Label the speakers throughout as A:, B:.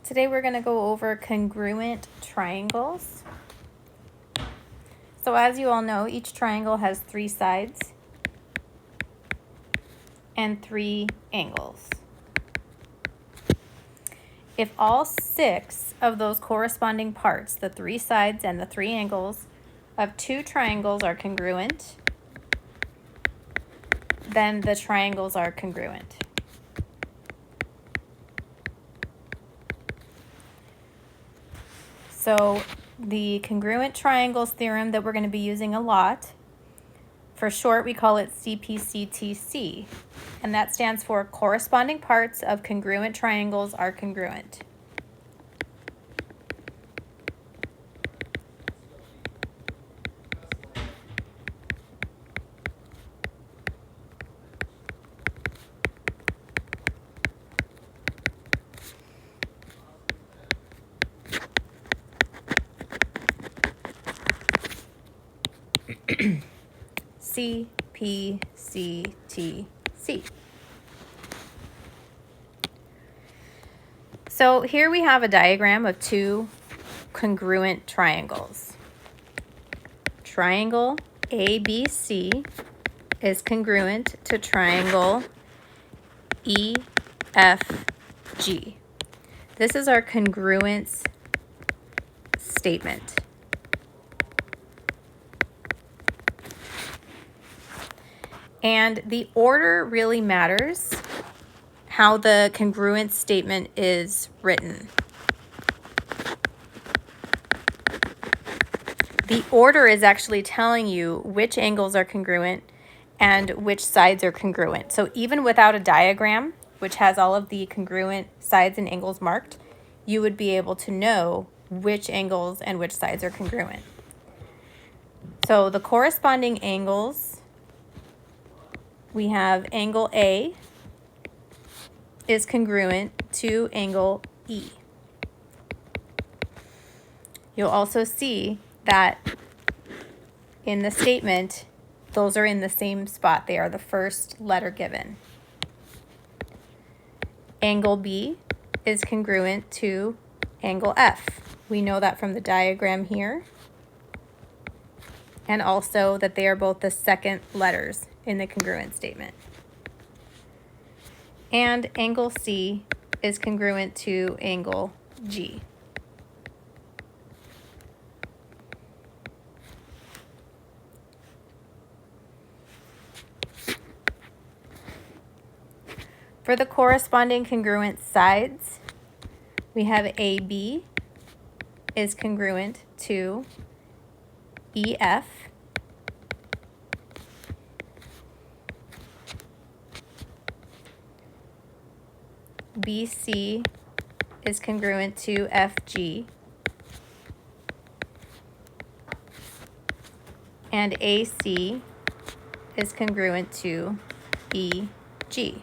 A: Today we're going to go over congruent triangles. So as you all know, each triangle has 3 sides and 3 angles. If all 6 of those corresponding parts, the 3 sides and the 3 angles of 2 triangles are congruent, then the triangles are congruent. So the congruent triangles theorem that we're going to be using a lot, for short we call it CPCTC, and that stands for corresponding parts of congruent triangles are congruent. CPCTC. So here we have a diagram of 2 congruent triangles. Triangle ABC is congruent to triangle EFG. This is our congruence statement. And the order really matters how the congruence statement is written. The order is actually telling you which angles are congruent and which sides are congruent. So even without a diagram, which has all of the congruent sides and angles marked, you would be able to know which angles and which sides are congruent. So the corresponding angles, we have angle A is congruent to angle E. You'll also see that in the statement, those are in the same spot. They are the first letter given. Angle B is congruent to angle F. We know that from the diagram here, and also that they are both the second letters in the congruent statement. And angle C is congruent to angle G. For the corresponding congruent sides, we have AB is congruent to EF. BC is congruent to FG. And AC is congruent to EG.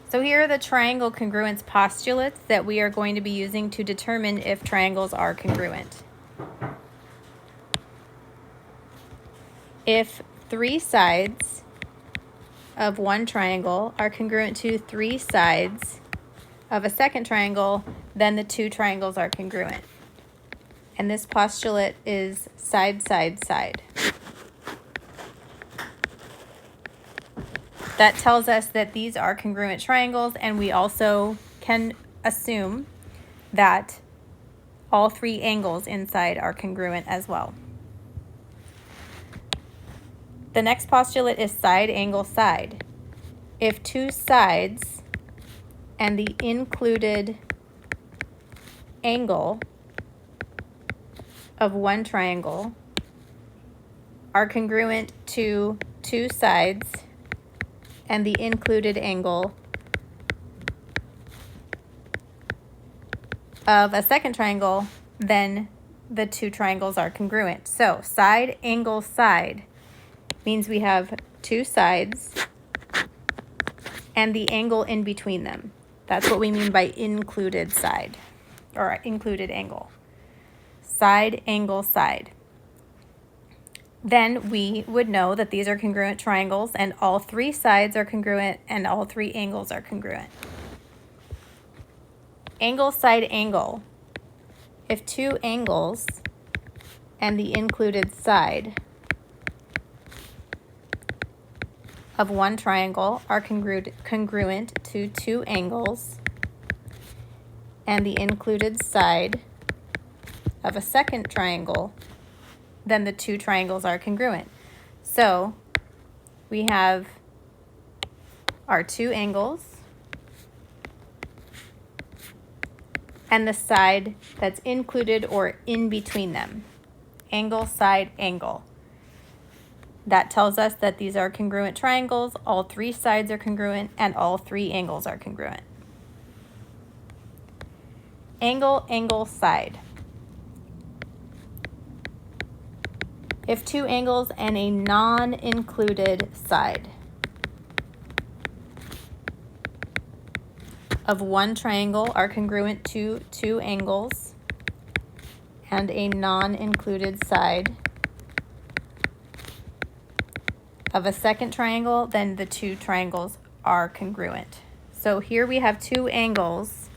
A: So here are the triangle congruence postulates that we are going to be using to determine if triangles are congruent. If 3 sides of one triangle are congruent to 3 sides of a second triangle, then the 2 triangles are congruent. And this postulate is side, side, side. That tells us that these are congruent triangles, and we also can assume that all 3 angles inside are congruent as well. The next postulate is side, angle, side. If 2 sides and the included angle of one triangle are congruent to 2 sides and the included angle of a second triangle, then the 2 triangles are congruent. So side, angle, side means we have 2 sides and the angle in between them. That's what we mean by included side or included angle. Side, angle, side. then we would know that these are congruent triangles and all three sides are congruent and all three angles are congruent. Angle, side, angle. If two angles and the included side of one triangle are congruent to two angles and the included side of a second triangle, then the two triangles are congruent. So we have our two angles and the side that's included or in between them. Angle, side, angle. That tells us that these are congruent triangles, all three sides are congruent, and all three angles are congruent. Angle, angle, side. If two angles and a non-included side of one triangle are congruent to two angles and a non-included side of a second triangle, then the two triangles are congruent. So here we have two angles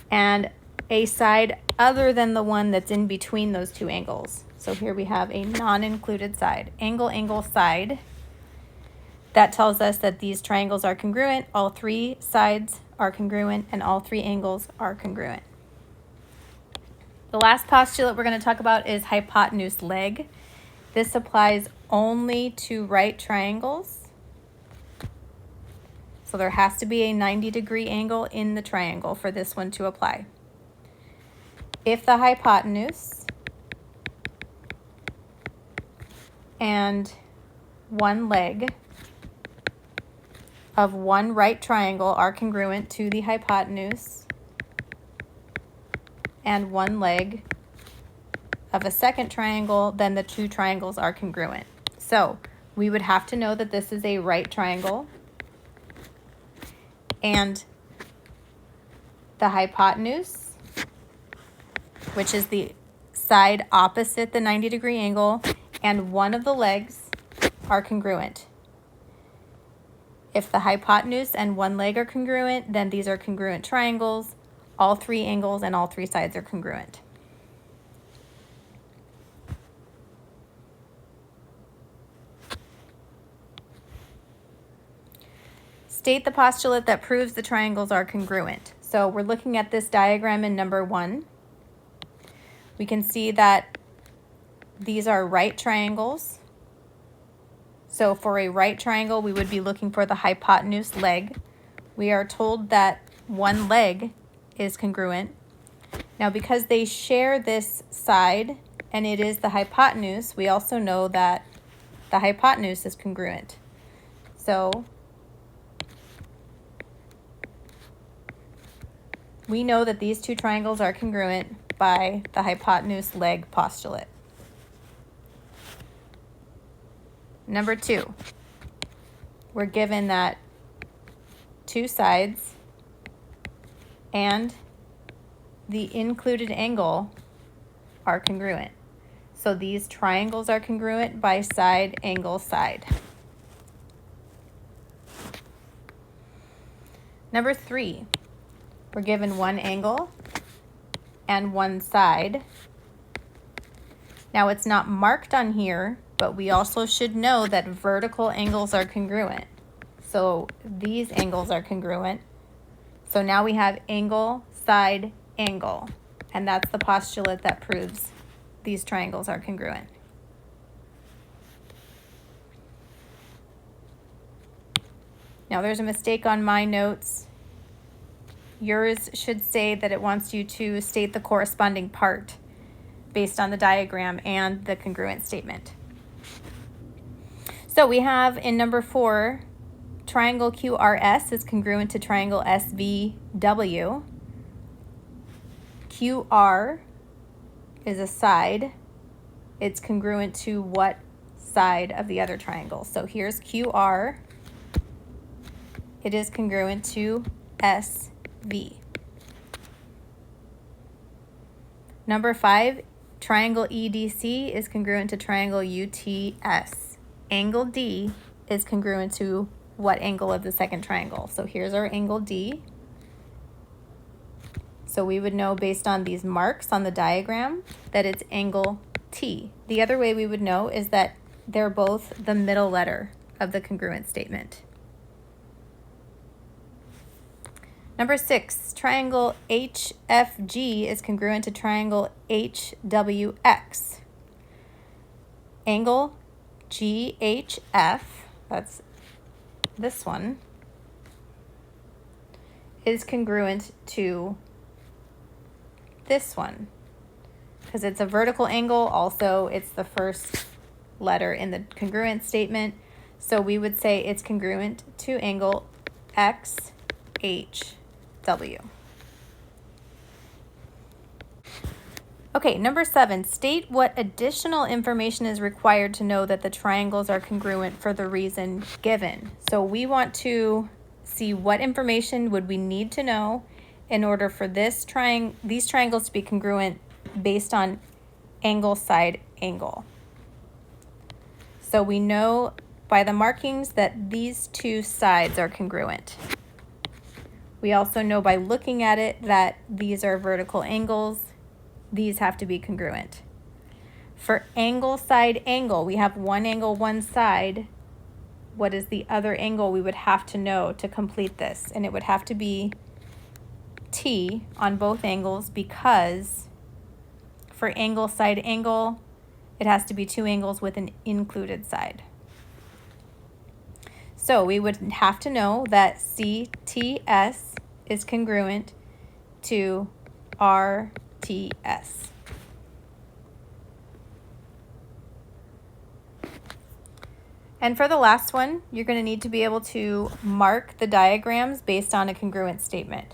A: and a side other than the one that's in between those two angles. So here we have a non-included side. Angle, angle, side. That tells us that these triangles are congruent, all three sides are congruent, and all three angles are congruent. The last postulate we're going to talk about is hypotenuse leg. This applies only to right triangles. So there has to be a 90-degree angle in the triangle for this one to apply. If the hypotenuse and one leg of one right triangle are congruent to the hypotenuse and one leg of a second triangle, then the two triangles are congruent. So we would have to know that this is a right triangle and the hypotenuse, which is the side opposite the 90-degree angle, and one of the legs are congruent. If the hypotenuse and one leg are congruent, then these are congruent triangles. All three angles and all three sides are congruent. State the postulate that proves the triangles are congruent. So we're looking at this diagram in number 1. We can see that these are right triangles. So for a right triangle, we would be looking for the hypotenuse leg. We are told that one leg is congruent. Now, because they share this side and it is the hypotenuse, we also know that the hypotenuse is congruent. So we know that these two triangles are congruent by the hypotenuse leg postulate. Number 2, we're given that two sides and the included angle are congruent. So these triangles are congruent by side, angle, side. Number 3, we're given one angle and one side. Now it's not marked on here, but we also should know that vertical angles are congruent. So these angles are congruent. So now we have angle, side, angle. And that's the postulate that proves these triangles are congruent. Now there's a mistake on my notes. Yours should say that it wants you to state the corresponding part based on the diagram and the congruent statement. So we have in number 4, triangle QRS is congruent to triangle SVW. QR is a side. It's congruent to what side of the other triangle? So here's QR. It is congruent to SV. Number 5, triangle EDC is congruent to triangle UTS. Angle D is congruent to what angle of the second triangle? So here's our angle D. So we would know based on these marks on the diagram that it's angle T. The other way we would know is that they're both the middle letter of the congruent statement. Number 6, triangle HFG is congruent to triangle HWX. Angle GHF, that's this one, is congruent to this one because it's a vertical angle. Also, it's the first letter in the congruent statement. So we would say it's congruent to angle XHW. Okay, number 7, state what additional information is required to know that the triangles are congruent for the reason given. So we want to see what information would we need to know in order for these triangles to be congruent based on angle, side, angle. So we know by the markings that these two sides are congruent. We also know by looking at it that these are vertical angles. These have to be congruent. For angle, side, angle, we have one angle, one side. What is the other angle we would have to know to complete this? And it would have to be T on both angles because for angle, side, angle, it has to be two angles with an included side. So we would have to know that CTS is congruent to RTS. And for the last one, you're going to need to be able to mark the diagrams based on a congruent statement.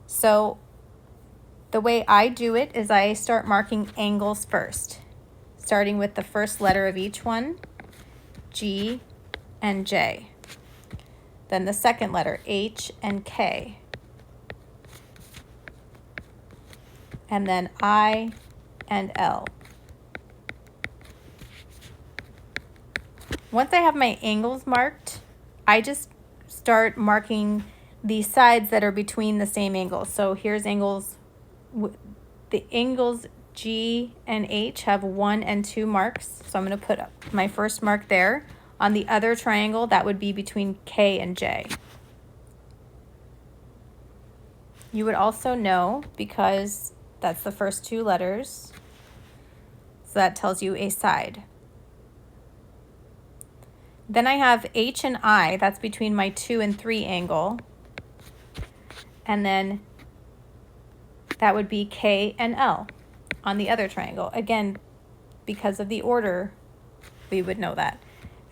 A: So the way I do it is I start marking angles first, starting with the first letter of each one, G and J. Then the second letter, H and K. And then I and L. Once I have my angles marked, I just start marking the sides that are between the same angles. So here's angles, the angles G and H have 1 and 2 marks. So I'm going to put my first mark there. On the other triangle, that would be between K and J. You would also know, because that's the first 2 letters, so that tells you a side. Then I have H and I, that's between my 2 and 3 angle. And then that would be K and L on the other triangle. Again, because of the order, we would know that.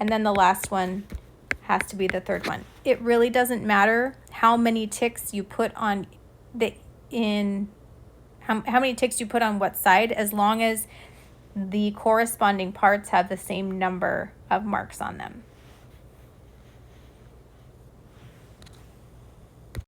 A: And then the last one has to be the third one. It really doesn't matter how many ticks you put on how many ticks you put on what side, as long as the corresponding parts have the same number of marks on them.